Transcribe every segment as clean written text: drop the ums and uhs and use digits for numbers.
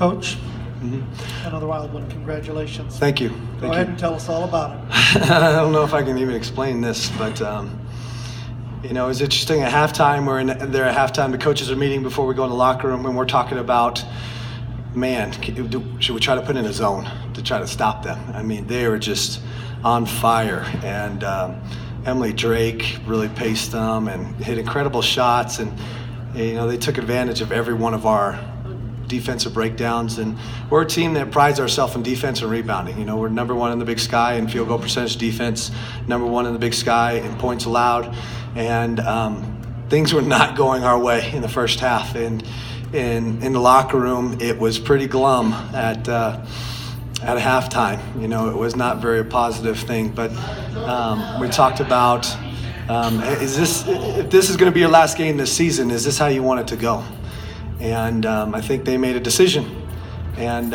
Coach, another wild one. Congratulations. Thank you. Go ahead and tell us all about it. I don't know if I can even explain this, but it was interesting. At halftime, we're in there at halftime. The coaches are meeting before we go in the locker room, and we're talking about, man, should we try to put in a zone to try to stop them? I mean, they were just on fire, and Emily Drake really paced them and hit incredible shots, and they took advantage of every one of our defensive breakdowns, and we're a team that prides ourselves in defense and rebounding. We're number one in the Big Sky in field goal percentage defense, number one in the Big Sky in points allowed, and things were not going our way in the first half, and in the locker room it was pretty glum at halftime. It was not a very positive thing, but we talked about if this is going to be your last game this season, is this how you want it to go? And I think they made a decision. And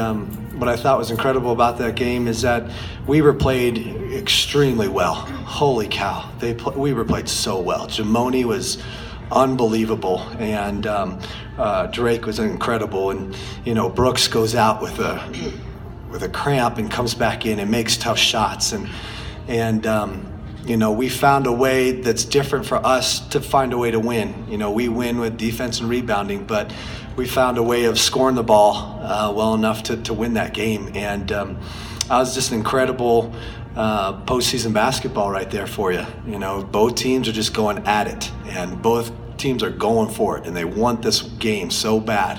what I thought was incredible about that game is that we were played extremely well. Holy cow. We were played so well. Jamoni was unbelievable, and Drake was incredible. And, Brooks goes out with a cramp and comes back in and makes tough shots. And we found a way that's different for us to find a way to win. We win with defense and rebounding, but we found a way of scoring the ball well enough to win that game. And that was just an incredible postseason basketball right there for you. Both teams are just going at it, and both teams are going for it, and they want this game so bad.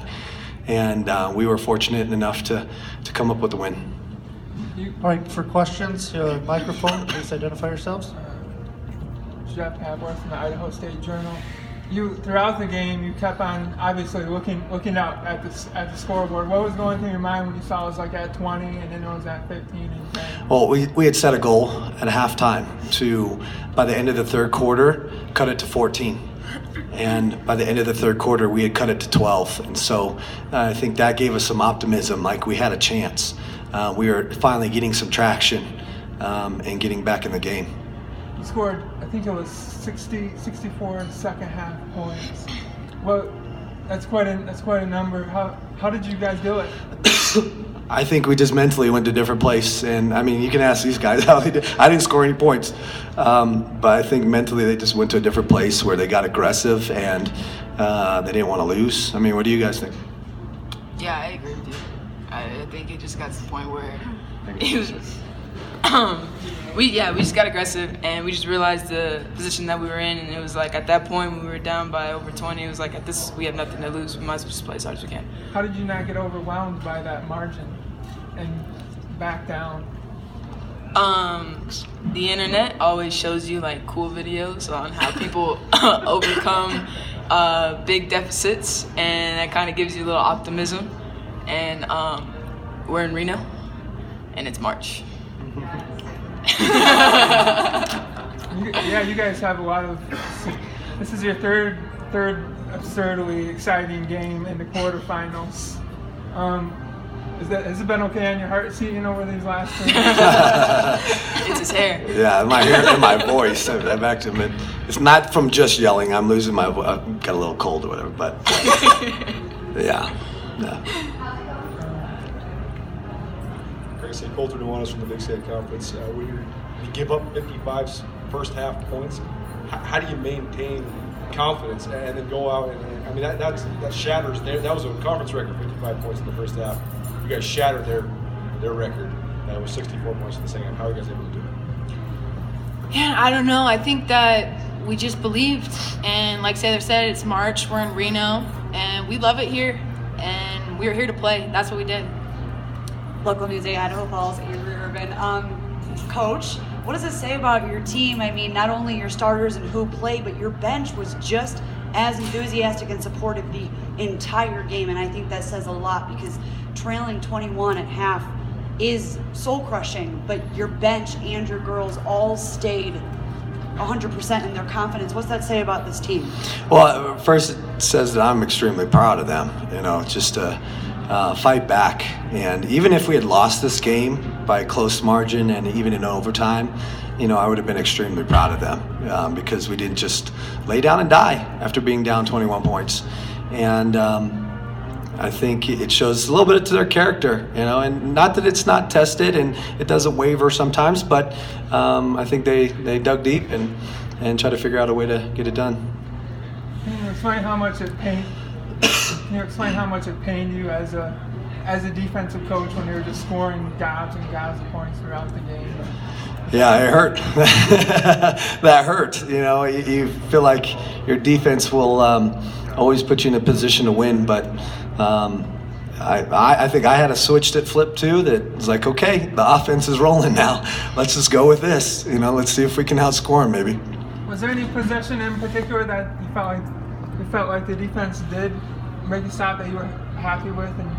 And we were fortunate enough to come up with the win. All right, for questions, microphone, please identify yourselves. Jeff Abworth from the Idaho State Journal. Throughout the game, you kept on obviously looking out at the scoreboard. What was going through your mind when you saw it was like at 20 and then it was at 15 and 10? Well, we had set a goal at halftime to, by the end of the third quarter, cut it to 14. And by the end of the third quarter, we had cut it to 12. And so I think that gave us some optimism, like we had a chance. We were finally getting some traction and getting back in the game. You scored, I think it was 64 second half points. Well, that's quite a number. How did you guys do it? I think we just mentally went to a different place, and I mean, you can ask these guys how they did. I didn't score any points, but I think mentally they just went to a different place where they got aggressive and they didn't want to lose. I mean, what do you guys think? Yeah, I agree with you. I think it just got to the point where it was. We just got aggressive, and we just realized the position that we were in, and it was like at that point when we were down by over 20, it was like at this we have nothing to lose. We might as well just play as hard as we can. How did you not get overwhelmed by that margin and back down? The internet always shows you like cool videos on how people overcome big deficits, and that kind of gives you a little optimism. And we're in Reno, and it's March. You guys have a lot of. This is your third absurdly exciting game in the quarterfinals. Has it been okay on your heart seating over these last three? It's his hair. Yeah, my hair and my voice. I've actually been. It's not from just yelling. I'm losing my voice. I've got a little cold or whatever, but yeah. Gracie Coulter Nuanez from the Big Sky Conference. When you give up 55 first half points, how do you maintain confidence and then go out and I mean that shatters that was a conference record, 55 points in the first half. You guys shattered their record. It was 64 points in the second half. How are you guys able to do it? Yeah, I don't know. I think that we just believed, and like Sailor said, it's March. We're in Reno, and we love it here, and we're here to play. That's what we did. Local News 8, Idaho Falls, Avery Urban. Coach, what does it say about your team? I mean, not only your starters and who played, but your bench was just as enthusiastic and supportive the entire game, and I think that says a lot because trailing 21 at half is soul-crushing, but your bench and your girls all stayed 100% in their confidence. What's that say about this team? Well, first it says that I'm extremely proud of them, just to fight back. And even if we had lost this game by a close margin and even in overtime, I would have been extremely proud of them because we didn't just lay down and die after being down 21 points. And I think it shows a little bit to their character, you know, and not that it's not tested and it doesn't waver sometimes, but I think they dug deep and tried to figure out a way to get it done. Can you explain how much it pained you as a defensive coach when you were just scoring gobs and gobs of points throughout the game? Yeah, it hurt. That hurt. You know, you feel like your defense will always put you in a position to win, but I think I had a switch that flipped too. That was like, okay, the offense is rolling now. Let's just go with this. You know, let's see if we can outscore them, maybe. Was there any possession in particular that you felt like the defense did make a stop that you were happy with? And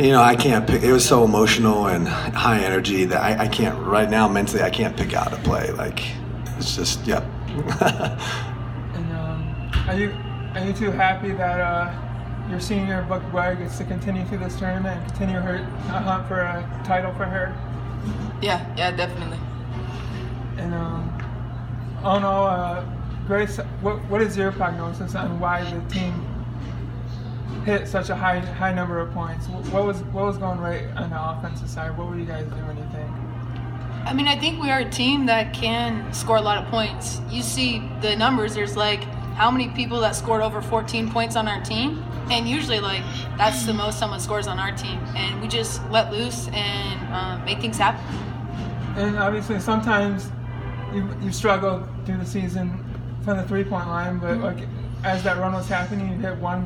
you know, I can't pick. It was so emotional and high energy that I can't right now mentally. I can't pick out a play. Like it's just, yeah. And are you too happy that your senior Buck Breyer gets to continue through this tournament and continue her hunt for a title for her? Yeah, definitely. And all in all, Grace, what is your prognosis on why the team hit such a high number of points? What was going right on the offensive side? What were you guys doing, you think? I mean, I think we are a team that can score a lot of points. You see the numbers, there's like how many people that scored over 14 points on our team, and usually like that's the most someone scores on our team, and we just let loose and make things happen. And obviously sometimes you struggle through the season from the 3-point line, but like as that run was happening, you hit one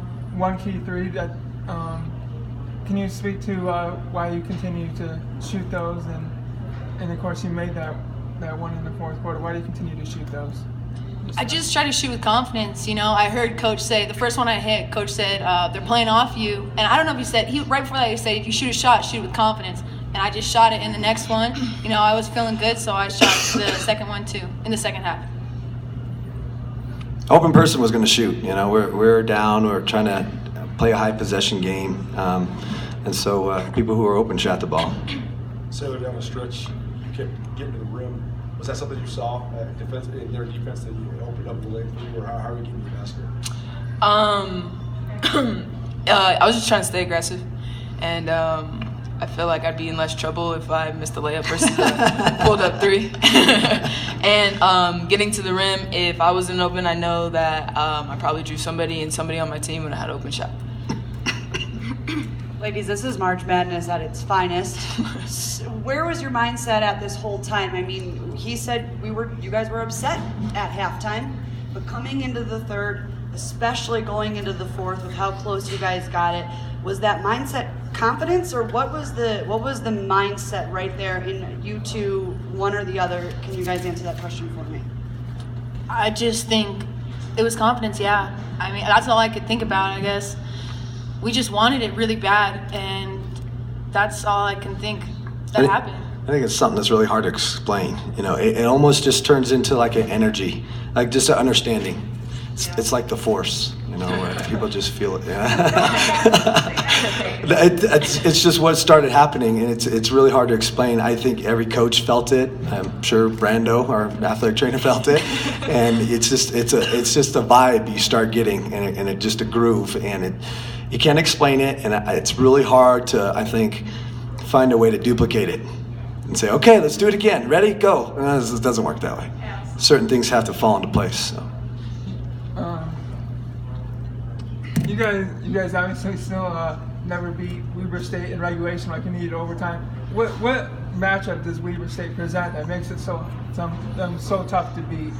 key three. That can you speak to why you continue to shoot those, and of course you made that one in the fourth quarter. Why do you continue to shoot those? I just try to shoot with confidence. You know, I heard Coach say, the first one I hit, Coach said, they're playing off you. And I don't know if he said, right before that he said, if you shoot a shot, shoot it with confidence. And I just shot it in the next one. You know, I was feeling good, so I shot the second one too, in the second half. Open person was going to shoot. You know, we're down. We're trying to play a high possession game, and so people who are open shot the ball. Sailor down the stretch, you kept getting to the rim. Was that something you saw in their defense that you opened up the lane for you, or how are you getting the basket? I was just trying to stay aggressive, and I feel like I'd be in less trouble if I missed the layup versus the pulled up three. And getting to the rim, if I wasn't open, I know that I probably drew somebody on my team when I had an open shot. Ladies, this is March Madness at its finest. Where was your mindset at this whole time? I mean, he said you guys were upset at halftime, but coming into the third, especially going into the fourth with how close you guys got it, was that mindset confidence, or what was the mindset right there in you two, one or the other? Can you guys answer that question for me? I just think it was confidence, yeah. I mean, that's all I could think about, I guess. We just wanted it really bad, and that's all I can think that happened. I think it's something that's really hard to explain. You know, it almost just turns into like an energy, like just an understanding. It's like the force, you know, where people just feel it. Yeah. It's just what started happening, and it's really hard to explain. I think every coach felt it. I'm sure Brando, our athletic trainer, felt it, and it's just a vibe you start getting, and it just a groove, and you can't explain it, and it's really hard to, I think, find a way to duplicate it and say, okay, let's do it again. Ready? Go. It doesn't work that way. Certain things have to fall into place. So. You guys obviously still never beat Weber State in regulation like you needed overtime. What matchup does Weber State present that makes it so tough to beat?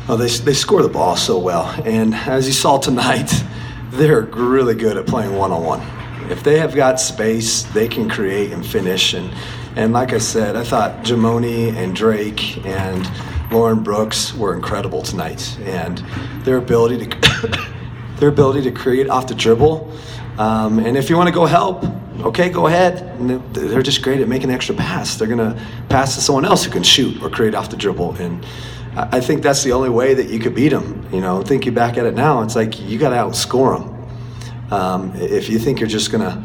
Well, they score the ball so well, and as you saw tonight, they're really good at playing one-on-one. If they have got space, they can create and finish. And like I said, I thought Jamoni and Drake and Lauren Brooks were incredible tonight, and their ability to create off the dribble. And if you want to go help, okay, go ahead. And they're just great at making an extra pass. They're going to pass to someone else who can shoot or create off the dribble. And I think that's the only way that you could beat them. You know, thinking back at it now, it's like you got to outscore them. If you think you're just going to,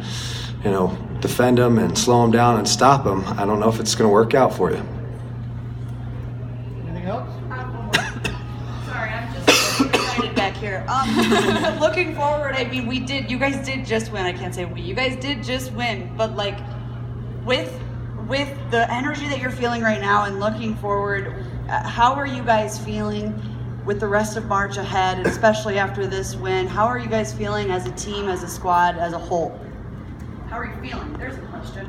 you know, defend them and slow them down and stop them, I don't know if it's going to work out for you. Anything else? Sorry, I'm just excited back here. Looking forward, I mean, you guys did just win. I can't say we. You guys did just win, but like, with the energy that you're feeling right now and looking forward, how are you guys feeling with the rest of March ahead, and especially after this win? How are you guys feeling as a team, as a squad, as a whole? How are you feeling? There's a question.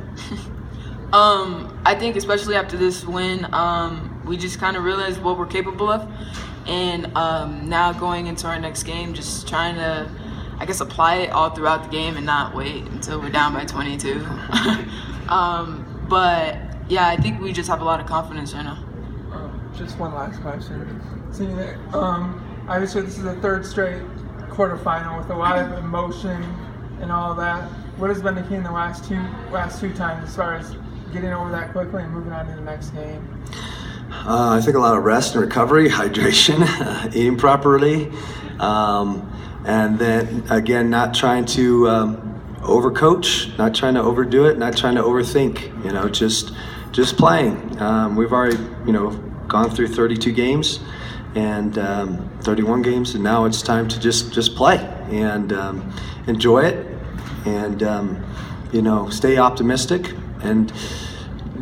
I think especially after this win, we just kind of realized what we're capable of, and now going into our next game, just trying to, I guess, apply it all throughout the game and not wait until we're down by 22. But yeah, I think we just have a lot of confidence right now. Just one last question. Seeing that, obviously this is the third straight quarterfinal with a lot of emotion and all of that. What has been the key in the last two times as far as getting over that quickly and moving on to the next game? I think a lot of rest and recovery, hydration, eating properly, and then again, not trying to overcoach, not trying to overdo it, not trying to overthink. You know, just playing. We've already, gone through 32 games and 31 games, and now it's time to just play and enjoy it, and stay optimistic. And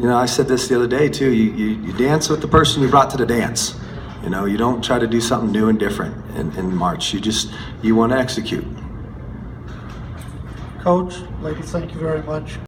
I said this the other day too. You dance with the person you brought to the dance. You don't try to do something new and different in March. You want to execute. Coach, ladies, thank you very much.